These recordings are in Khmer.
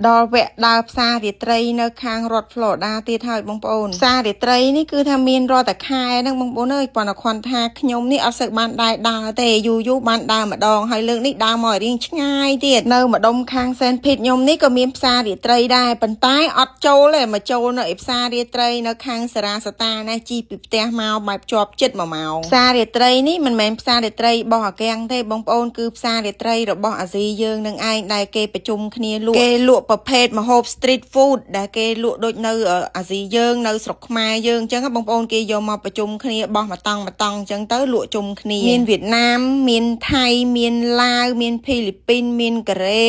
ដល់វគ្គដើរផ្សាររាត្រីនៅខាងរដ្ឋ Florida ទៀតហើយបងប្អូនផ្សាររាត្រីនេះគឺថាមានរាល់តែខែហ្នឹងបងប្អូនអើយប៉ុន្តែគ្រាន់ថាខ្ញុំនេះអត់សូវបានដើរទេយូរបានដើរម្ដងហើយលើកនេះដើរមករៀងឆ្ងាយទៀតនៅម្ដុំខាង Saint Pete ខ្ញុំនេះក៏មានផ្សាររាត្រីដែរប៉ុន្តែអត់ចូលទេមកចូលនៅឯផ្សាររាត្រីនៅខាងសារាសតាណាជីពីផ្ទះមកបែបជាប់ចិត្ត1ម៉ោងផ្សាររាត្រីនេះមិនមែនផ្សាររាត្រីរបស់អាកាំងទេបងប្អូនគឺផ្សាររាត្រីរបស់អាស៊ីយើងនឹងឯងដែលគេប្រជុំគ្នាលក់គេលក់ប្រភេទម្ហូប street food ដែលគេលក់ដូចនៅអាស៊ីយើងនៅស្រុកខ្មែរយើងអញ្ចឹងបងប្អូនគេយកមកប្រជុំគ្នាបោះមកតង់អញ្ចឹងទៅលក់ជុំគ្នាមានវៀតណាមមានថៃមានឡាវមានហ្វីលីពីនមានកូរ៉េ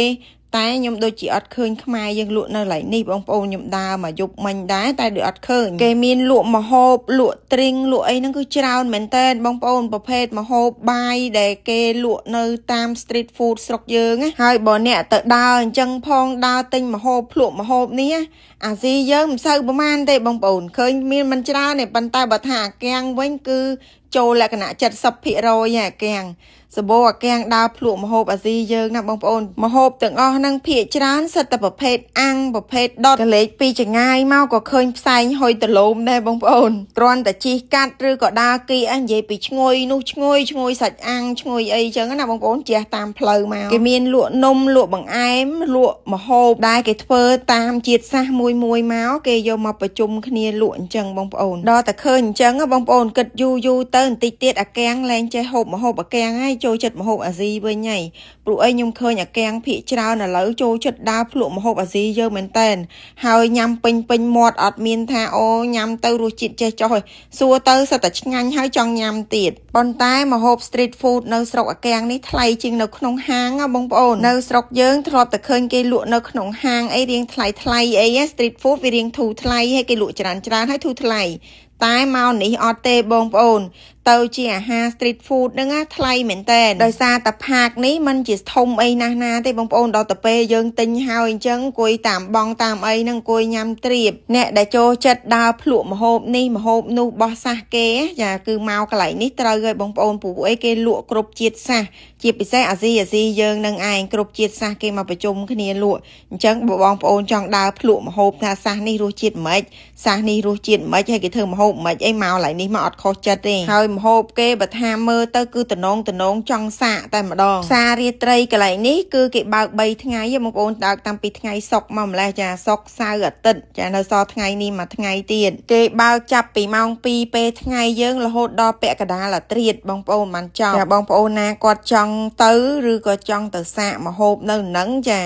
តែខ្ញុំដូចជាអត់ឃើញខ្មែរយើងលក់នៅឡៃនេះបងប្អូនខ្ញុំដើរមកយប់មិញដែរតែដូចអត់ឃើញគេមានលក់ម្ហូបលក់ទ្រីងលក់អីហ្នឹងគឺច្រើនមែនតើបងប្អូនប្រភេទម្ហូបបាយដែលគេលក់នៅតាម street food ស្រុកយើងហើយបើអ្នកទៅដើរអញ្ចឹងផងដើរទិញម្ហូបភ្លក់ម្ហូបនេះអាស៊ីយើងមិនសូវប្រហែលទេបងប្អូនឃើញមានមិនច្រើនទេប៉ុន្តែបើថាអាកាំងវិញគឺចូលលក្ខណៈ 70% អាកាំងសបោអាកាំងដើរភ្លក់ម្ហូបអាស៊ីយើងណាបងប្អូនម្ហូបទាំងអស់ហ្នឹងភាគច្រើនសិតតែប្រភេទអាំងប្រភេទដុតកលេចពីចងាយមកក៏ឃើញផ្សែងហុយដលមដែរបងប្អូនគ្រាន់តែជិះកាត់ឬក៏ដើរគីនិយាយពីឈ្ងុយនោះឈ្ងុយសាច់អាំងឈ្ងុយអីចឹងណាបងប្អូនជះតាមផ្លូវមកគេមានលក់នំលក់បង្អែមលក់ម្ហូបដែលគេធ្វើតាមជាតិសាសន៍មួយមកគេយកមកប្រជុំគ្នាលក់អញ្ចឹងបងប្អូនដល់តែឃើញអញ្ចឹងបងប្អូនគិតយូរទៅបន្តិចទៀតអាកាំងលែងចេះហូបម្ហូបអាកាំងហើយចូលចិត្តម្ហូបអាស៊ីវិញហើយព្រោះអីខ្ញុំឃើញអាកាំងភាគច្រើនឥឡូវចូលចិត្តដើរភ្លក់ម្ហូបអាស៊ីយើងមែនតែនហើយញ៉ាំពេញមាត់អត់មានថាអូញ៉ាំទៅរសជាតិចេះចុះសួរទៅសិតតែឆ្ងាញ់ហើយចង់ញ៉ាំទៀតប៉ុន្តែម្ហូប street food នៅស្រុកអាកាំងនេះថ្លៃជាងនៅក្នុងហាងបងប្អូននៅស្រុកយើងធ្លាប់តែឃើញគេលក់នៅក្នុងហាងអីរៀងថ្លៃអី street food វារៀងធូរថ្លៃហើយគេលក់ច្រើនហើយធូរថ្លៃតែមកនេះអត់ទេបងប្អូនទៅជាអាហារ street food ហ្នឹងថ្លៃមែនតើដោយសារតែផាកនេះมันជាធំអីណាទេបងប្អូនដល់ទៅពេលយើងទិញហើយអញ្ចឹងអង្គុយតាមបងតាមអីហ្នឹងអង្គុយញ៉ាំត្រៀបអ្នកដែលចូលចិត្តដើរភ្លក់ម្ហូបនេះម្ហូបនោះបោះសាសគេចាគឺមកកន្លែងនេះត្រូវហើយបងប្អូនព្រោះអីគេលក់គ្រប់ជាតិសាសជាពិសេសអាស៊ីយើងនឹងឯងគ្រប់ជាតិសាសគេមកប្រជុំគ្នាលក់អញ្ចឹងបងប្អូនចង់ដើរភ្លក់ម្ហូបថាសាសនេះរសជាតិម៉េចសាសនេះរសជាតិម៉េចហើយគេធ្វើម្ហូបម៉េចអីមកកន្លែងនេះមកអត់ខុសចិត្តទេហើយម្ហូបគេបើថាមើលទៅគឺតំណងចង់សាកតែម្ដងផ្សាររាត្រីកន្លែងនេះគឺគេបើក3ថ្ងៃបងប្អូនដើរតាំងពីថ្ងៃសុក្រមកម្លេះចាសុក្រសៅរ៍អាទិត្យចានៅសល់ថ្ងៃនេះមួយថ្ងៃទៀតគេបើកចាប់ពីម៉ោង2ពេលថ្ងៃយើងរហូតដល់ពាក់កណ្ដាលអាធ្រាត្របងប្អូនបានចង់ចាបងប្អូនណាគាត់ចង់ទៅឬក៏ចង់ទៅសាកម្ហូបនៅនឹងចា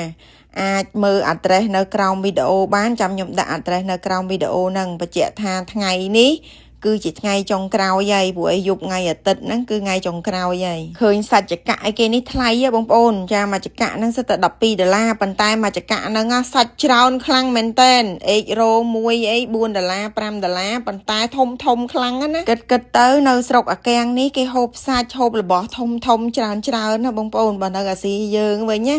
អាចមើល address នៅក្រោមវីដេអូបានចាំខ្ញុំដាក់ address នៅក្រោមវីដេអូហ្នឹងបញ្ជាក់ថាថ្ងៃនេះគឺជាថ្ងៃចុងក្រោយហើយព្រោះឲ្យយប់ថ្ងៃអាទិត្យហ្នឹងគឺថ្ងៃចុងក្រោយហើយឃើញសាច់ចកអីគេនេះថ្លៃហ៎បងប្អូនចាមួយចកហ្នឹងសិតតែ$12ប៉ុន្តែមួយចកហ្នឹងសាច់ច្រើនខ្លាំងមែនតើអេករ៉ូមួយអី$4 $5ប៉ុន្តែធំខ្លាំងណាគិតទៅនៅស្រុកអាកាំងនេះគេហូបសាច់ហូបរបស់ធំច្រើនណាបងប្អូនបើនៅអាស៊ីយើងវិញណា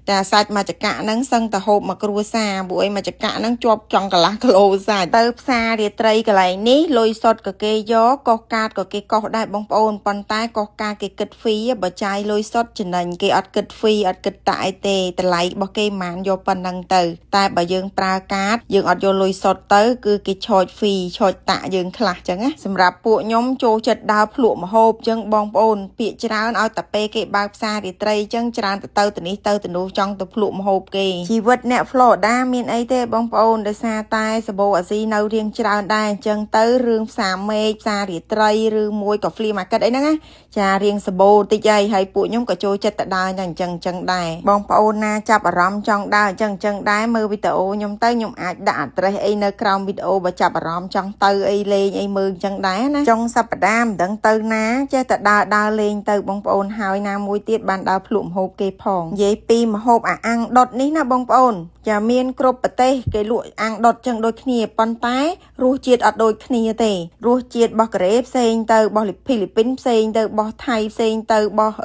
តែសាច់មួយចកហ្នឹងសឹងតែហូបមកគ្រួសារព្រោះអីមួយចកហ្នឹងជាប់ចង់កន្លះគីឡូសាច់ទៅផ្សាររាត្រីកន្លែងនេះលុយសុទ្ធក៏គេយកកោះកាតក៏គេកោះដែរបងប្អូនប៉ុន្តែកោះកាតគេគិតហ្វីបើចាយលុយសុទ្ធចំណេញគេអត់គិតហ្វីអត់គិតតាក់អីទេតម្លៃរបស់គេមិនយកប៉ុណ្ណឹងទៅតែបើយើងប្រើកាតយើងអត់យកលុយសុទ្ធទៅគឺគេឆូចហ្វីឆូចតាក់យើងខ្លះចឹងណាសម្រាប់ពួកខ្ញុំចូលចិត្តដើរភ្លក់ម្ហូបចឹងបងប្អូនពាក្យច្រើនឲ្យតែពេលគេបើកផ្សាររាត្រីចឹងច្រើនទៅនេះទៅនោះចង់ទៅភ្លក់ម្ហូបគេជីវិតអ្នក Florida មានអីទេបងប្អូនដោយសារតែសបោអាស៊ីនៅរៀងច្រើនដែរអញ្ចឹងទៅរឿងផ្សារមេឃផ្សាររាត្រីឬមួយក៏ flea market អីហ្នឹងណាចារៀងសបោតិចហើយពួកខ្ញុំក៏ចូលចិត្តទៅដើរអញ្ចឹងដែរបងប្អូនណាចាប់អារម្មណ៍ចង់ដើរអញ្ចឹងដែរមើលវីដេអូខ្ញុំទៅខ្ញុំអាចដាក់ address អីនៅក្រោមវីដេអូបើចាប់អារម្មណ៍ចង់ទៅអីលេងអីមើលអញ្ចឹងដែរណាចុងសប្តាហ៍មិនដឹងទៅណាចេះតែដើរលេងទៅបងប្អូនហើយណាមួយទៀតបានដើរភ្លក់ម្ហូបគេផងនិយាយពីម្ហូបអាំងដុតនេះណាបងប្អូនចាមានគ្រប់ប្រទេសគេលក់អាំងដុតចឹងដូចគ្នាប៉ុន្តែរសជាតិអត់ដូចគ្នាទេរសជាតិរបស់កូរ៉េផ្សេងទៅរបស់ហ្វីលីពីនផ្សេងទៅរបស់ថៃផ្សេងទៅរបស់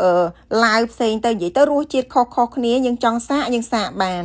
ឡាវផ្សេងទៅនិយាយទៅរសជាតិខុសគ្នាយើងចង់សាកបាន